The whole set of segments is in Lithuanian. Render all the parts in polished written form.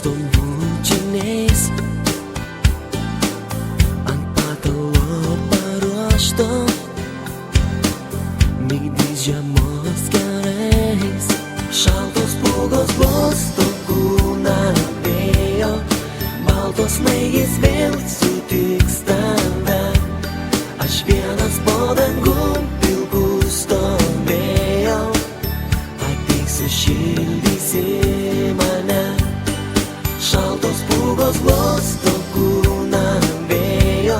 baltom bučiniais ant patalo paruošto migdys žiemos kerais. Šaltos pūgos glosto kūną vėjo, baltos snaigės vėl sutiks tave. Aš vienas po dangum pilkų stovėjau, ateik sušildysi mane. Šaltos pūgos glosto kūną vėjo,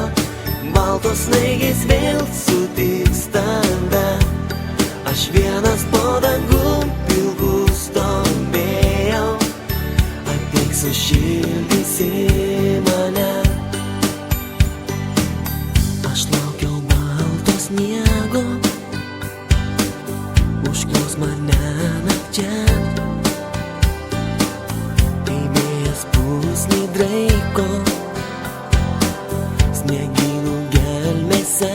baltos snaigės vėl sutiks tave. Aš vienas po dangum pilkų stovėjau, ateik sušildysi mane. Aš laukiau balto sniego, užkliaus mane nakčia. Kai vėjas pusnį draiko sniegynų gelmėse,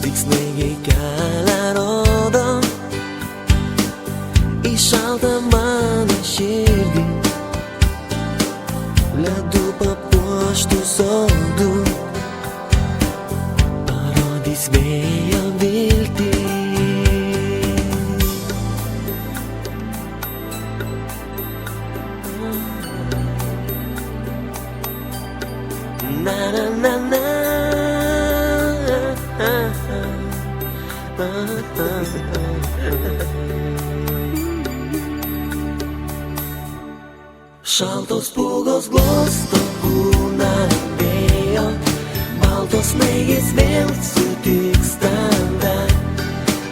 tik snaigiai kelią rodo į šaltą mano širdį, ledų papuoštų sodų, parodys vėjo viltį. Na na na na. Šaltos pūgos glosto kūną vėjo, baltos snaigės vėl sutiks tave.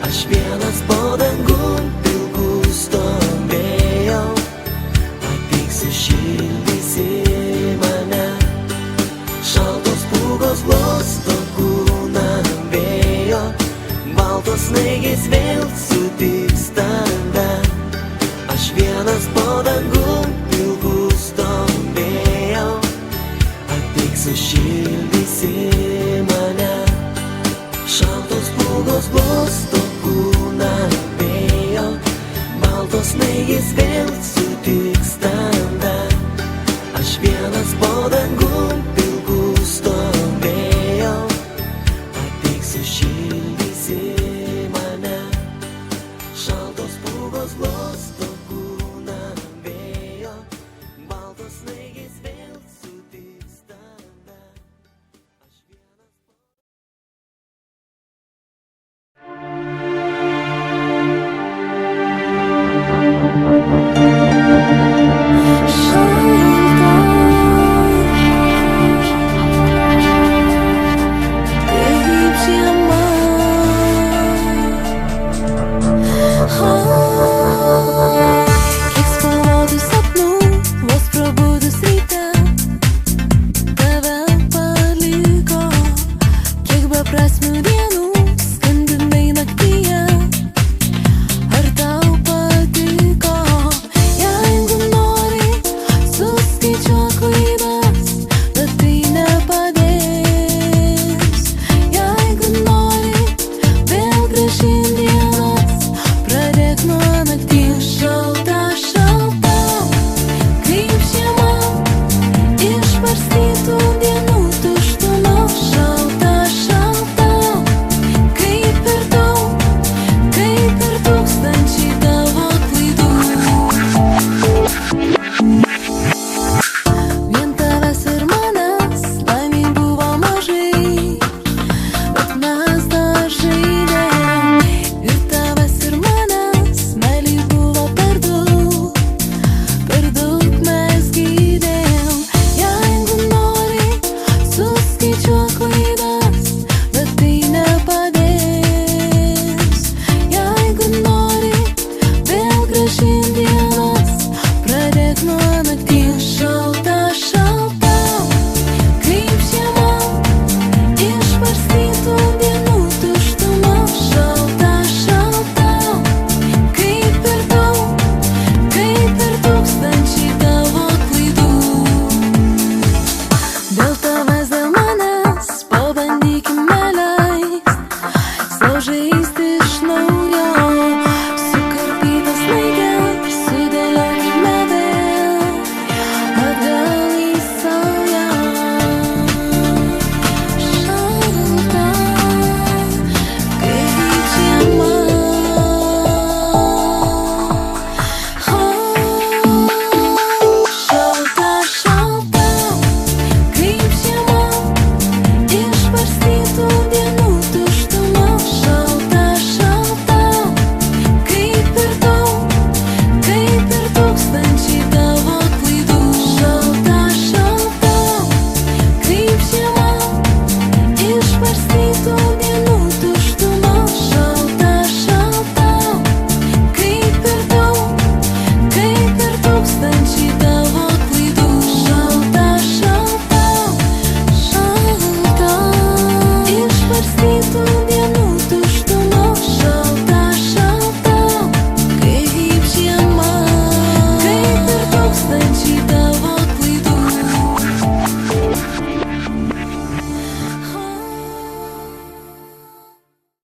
Aš vienas po dangum pilkų stovėjau, ateik sušildysi mane. Šaltos pūgos glosto kūną vėjo, baltos snaigės vėl sutiks tave. Aš vienas po dangum pilkų stovėjau, ateik sušildysi mane. Šaltos pūgos glosto kūną vėjo, baltos snaigės vėl sutiks tave. Aš vienas po dangum pilkų